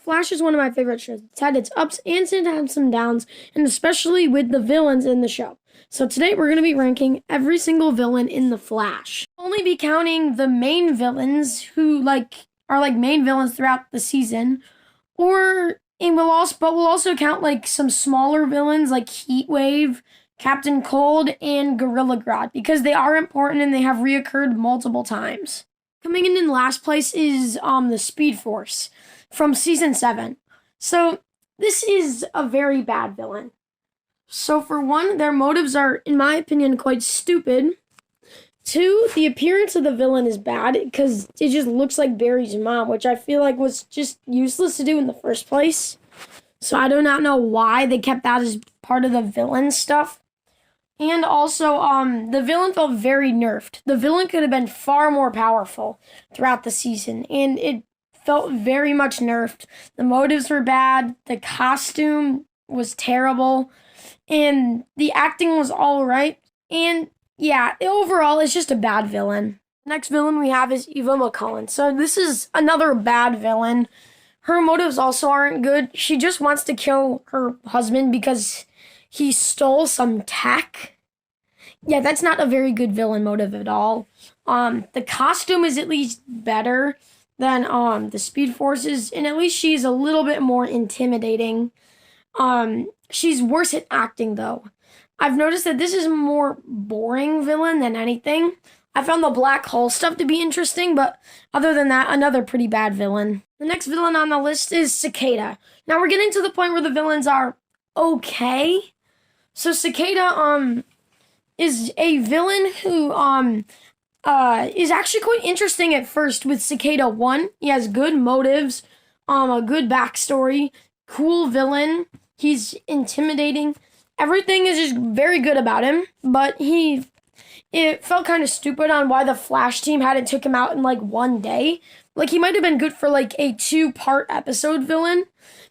Flash is one of my favorite shows. It's had its ups and it's had some downs, and especially with the villains in the show. So today we're going to be ranking every single villain in The Flash. We'll only be counting the main villains who are main villains throughout the season, but we'll also count some smaller villains like Heatwave, Captain Cold, and Gorilla Grodd because they are important and they have reoccurred multiple times. Coming in last place is the Speed Force from season 7. So this is a very bad villain. So for one, their motives are, in my opinion, quite stupid. 2, the appearance of the villain is bad because it just looks like Barry's mom, which I feel like was just useless to do in the first place. So I do not know why they kept that as part of the villain stuff. And also, the villain felt very nerfed. The villain could have been far more powerful throughout the season, and it felt very much nerfed. The motives were bad, the costume was terrible, and the acting was all right. And yeah, overall, it's just a bad villain. Next villain we have is Eva McCullen. So this is another bad villain. Her motives also aren't good. She just wants to kill her husband because he stole some tech. Yeah, that's not a very good villain motive at all. The costume is at least better than the Speed Force's, and at least she's a little bit more intimidating. She's worse at acting, though. I've noticed that this is a more boring villain than anything. I found the black hole stuff to be interesting, but other than that, another pretty bad villain. The next villain on the list is Cicada. Now we're getting to the point where the villains are okay. So Cicada is a villain who is actually quite interesting at first with Cicada 1. He has good motives, a good backstory, cool villain. He's intimidating. Everything is just very good about him, but it felt kind of stupid on why the Flash team hadn't took him out in one day. He might have been good for a 2-part episode villain,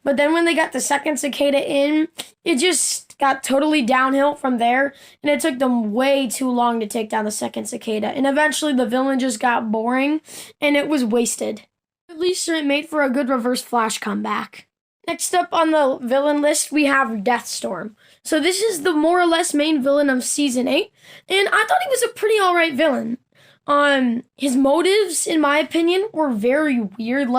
but then when they got the second Cicada in, it just got totally downhill from there, and it took them way too long to take down the second Cicada, and eventually the villain just got boring, and it was wasted. At least it made for a good Reverse Flash comeback. Next up on the villain list, we have Deathstorm. So this is the more or less main villain of Season 8, and I thought he was a pretty alright villain. His motives, in my opinion, were very weird.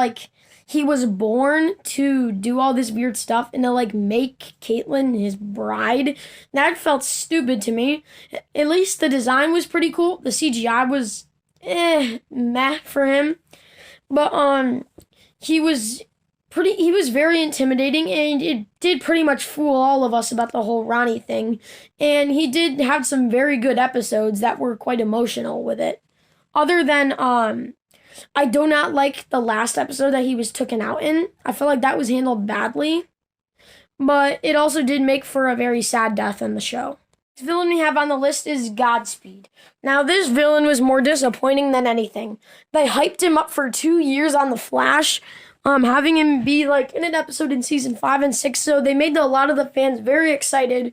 He was born to do all this weird stuff and to, make Caitlyn his bride. That felt stupid to me. At least the design was pretty cool. The CGI was, meh for him. But, he was very intimidating, and it did pretty much fool all of us about the whole Ronnie thing. And he did have some very good episodes that were quite emotional with it. Other than, I do not like the last episode that he was taken out in. I feel like that was handled badly. But it also did make for a very sad death in the show. The villain we have on the list is Godspeed. Now, this villain was more disappointing than anything. They hyped him up for 2 years on The Flash, having him be in an episode in season 5 and 6, so they made a lot of the fans very excited,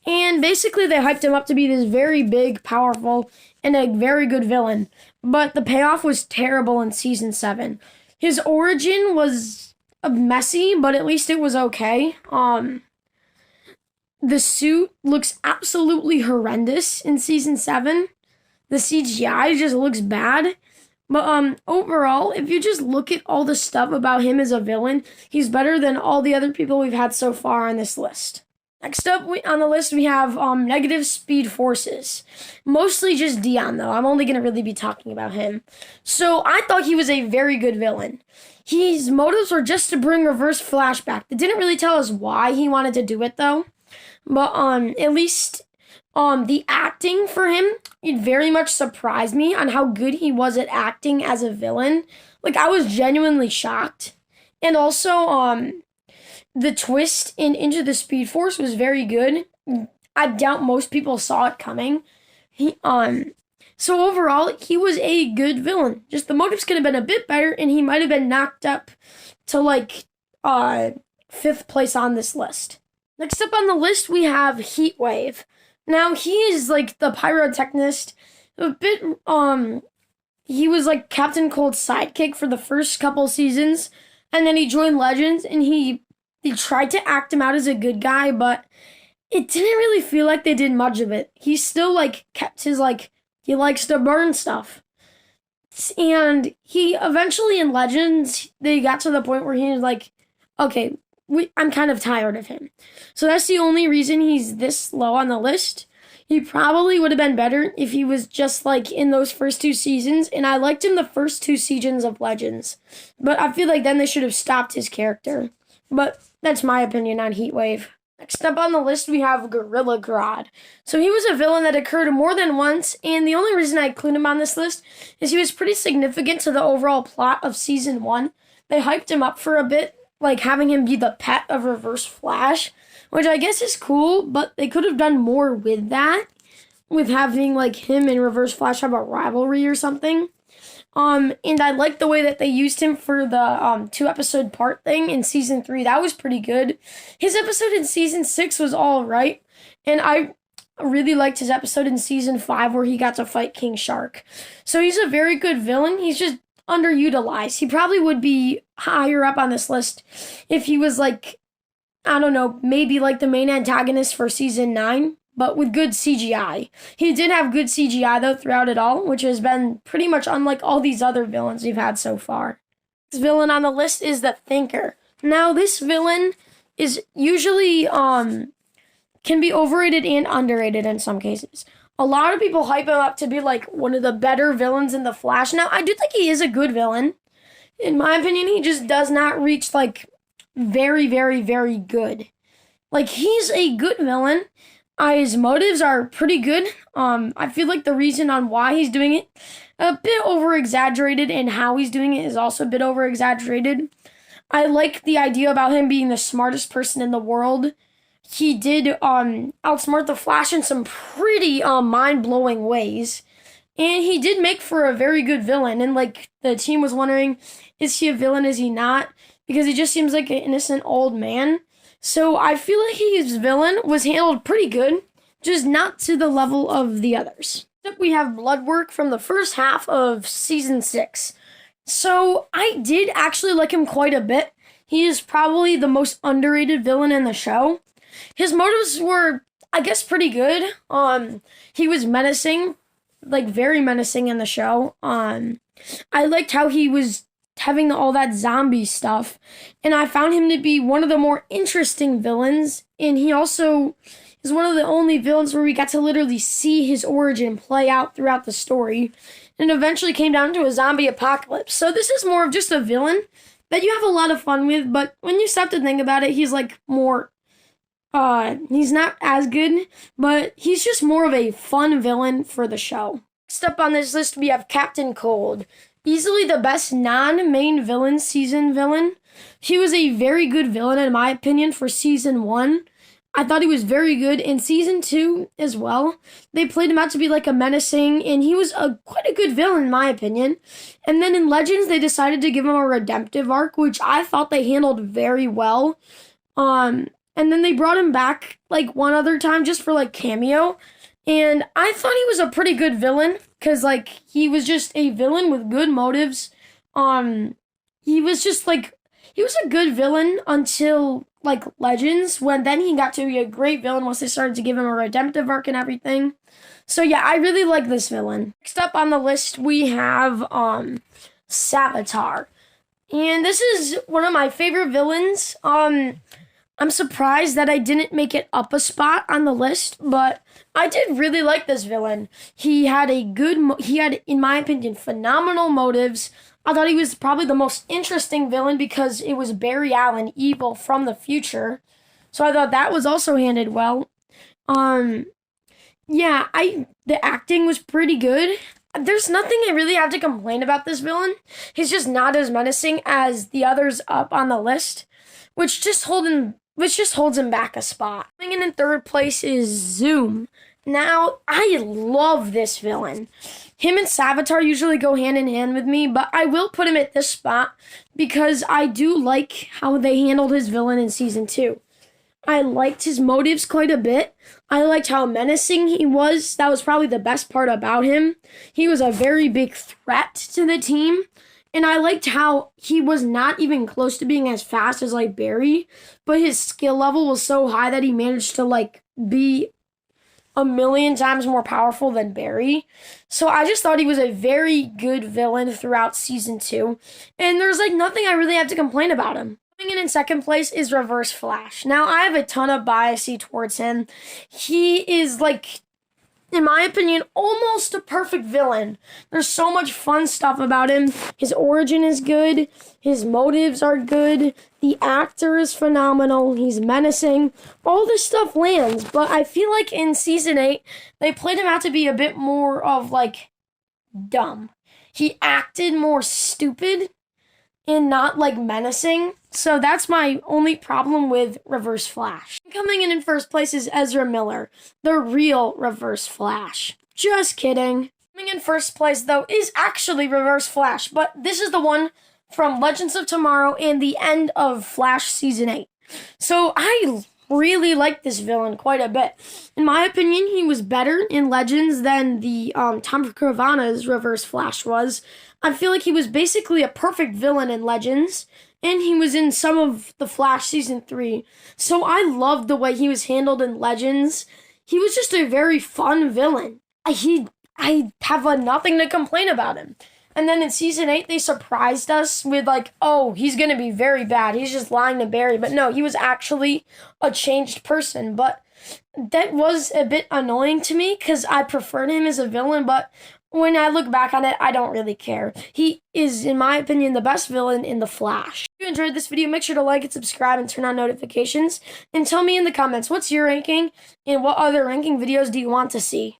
and basically they hyped him up to be this very big, powerful, and a very good villain, but the payoff was terrible in season 7. His origin was messy, but at least it was okay. The suit looks absolutely horrendous in season 7. The CGI just looks bad. But overall, if you just look at all the stuff about him as a villain, he's better than all the other people we've had so far on this list. Next up on the list, we have Negative Speed Forces. Mostly just Dion, though. I'm only going to really be talking about him. So I thought he was a very good villain. His motives were just to bring Reverse Flash back. They didn't really tell us why he wanted to do it, though. But at least the acting for him, it very much surprised me on how good he was at acting as a villain. I was genuinely shocked. And also, the twist in Into the Speed Force was very good. I doubt most people saw it coming. So overall, he was a good villain. Just the motives could have been a bit better, and he might have been knocked up to 5th place on this list. Next up on the list, we have Heatwave. Now, he is the pyrotechnist, a bit, he was Captain Cold's sidekick for the first couple seasons, And then he joined Legends, and he tried to act him out as a good guy, but it didn't really feel like they did much of it. He still, like, kept his, like, he likes to burn stuff. And he eventually in Legends, they got to the point where he was like, okay, I'm kind of tired of him. So that's the only reason he's this low on the list. He probably would have been better if he was just like in those first 2 seasons. And I liked him the first 2 seasons of Legends. But I feel like then they should have stopped his character. But that's my opinion on Heatwave. Next up on the list, we have Gorilla Grodd. So he was a villain that occurred more than once, and the only reason I include him on this list is he was pretty significant to the overall plot of Season 1. They hyped him up for a bit, like having him be the pet of Reverse Flash, which I guess is cool, but they could have done more with that, with having like him and Reverse Flash have a rivalry or something. And I like the way that they used him for the 2-episode part thing in Season 3. That was pretty good. His episode in Season 6 was all right. And I really liked his episode in Season 5 where he got to fight King Shark. So he's a very good villain. He's just underutilized. He probably would be higher up on this list if he was like, I don't know, maybe like the main antagonist for Season 9. But with good CGI. He did have good CGI, though, throughout it all, which has been pretty much unlike all these other villains we've had so far. This villain on the list is the Thinker. Now, this villain is usually, can be overrated and underrated in some cases. A lot of people hype him up to be, like, one of the better villains in The Flash. Now, I do think he is a good villain. In my opinion, he just does not reach, like, very, very, very good. Like, he's a good villain. His motives are pretty good. I feel like the reason on why he's doing it a bit over-exaggerated, and how he's doing it is also a bit over-exaggerated. I like the idea about him being the smartest person in the world. He did outsmart the Flash in some pretty mind-blowing ways. And he did make for a very good villain. And like the team was wondering, is he a villain, is he not? Because he just seems like an innocent old man. So I feel like his villain was handled pretty good, just not to the level of the others. We have Bloodwork from the first half of Season 6. So I did actually like him quite a bit. He is probably the most underrated villain in the show. His motives were, I guess, pretty good. He was menacing, like very menacing in the show. I liked how he was having all that zombie stuff, and I found him to be one of the more interesting villains, and he also is one of the only villains where we got to literally see his origin play out throughout the story, and eventually came down to a zombie apocalypse. So this is more of just a villain that you have a lot of fun with, but when you stop to think about it, he's like more, he's not as good, but he's just more of a fun villain for the show. Next up on this list, we have Captain Cold. Easily the best non-main villain season villain. He was a very good villain in my opinion for Season 1. I thought he was very good in Season 2 as well. They played him out to be like a menacing, and he was quite a good villain in my opinion. And then in Legends, they decided to give him a redemptive arc, which I thought they handled very well. And then they brought him back like one other time just for like cameo. And I thought he was a pretty good villain, because, like, he was just a villain with good motives. He was just, like, he was a good villain until, like, Legends, when then he got to be a great villain once they started to give him a redemptive arc and everything. So, yeah, I really like this villain. Next up on the list, we have, Savitar. And this is one of my favorite villains. I'm surprised that I didn't make it up a spot on the list, but I did really like this villain. He had, in my opinion, phenomenal motives. I thought he was probably the most interesting villain because it was Barry Allen, evil from the future. So I thought that was also handled well. Yeah, the acting was pretty good. There's nothing I really have to complain about this villain. He's just not as menacing as the others up on the list, which just holds him back a spot. Coming in third place is Zoom. Now, I love this villain. Him and Savitar usually go hand in hand with me, but I will put him at this spot because I do like how they handled his villain in Season 2. I liked his motives quite a bit. I liked how menacing he was. That was probably the best part about him. He was a very big threat to the team. And I liked how he was not even close to being as fast as like Barry, but his skill level was so high that he managed to like be a million times more powerful than Barry. So I just thought he was a very good villain throughout season 2. And there's like nothing I really have to complain about him. Coming in second place is Reverse Flash. Now I have a ton of bias towards him. He is like, in my opinion, almost a perfect villain. There's so much fun stuff about him. His origin is good. His motives are good. The actor is phenomenal. He's menacing. All this stuff lands. But I feel like in season 8, they played him out to be a bit more of like dumb. He acted more stupid and not like menacing. So that's my only problem with Reverse Flash. Coming in first place is Ezra Miller, the real Reverse Flash. Just kidding. Coming in first place though is actually Reverse Flash, but this is the one from Legends of Tomorrow and the end of Flash Season 8. So I really like this villain quite a bit. In my opinion, he was better in Legends than the Tom Cavanagha's Reverse Flash was. I feel like he was basically a perfect villain in Legends, and he was in some of the Flash Season 3. So I loved the way he was handled in Legends. He was just a very fun villain. I have nothing to complain about him. And then in Season 8, they surprised us with like, oh, he's going to be very bad. He's just lying to Barry. But no, he was actually a changed person. But that was a bit annoying to me because I preferred him as a villain. But when I look back on it, I don't really care. He is, in my opinion, the best villain in The Flash. If you enjoyed this video, make sure to like and subscribe and turn on notifications. And tell me in the comments, what's your ranking and what other ranking videos do you want to see?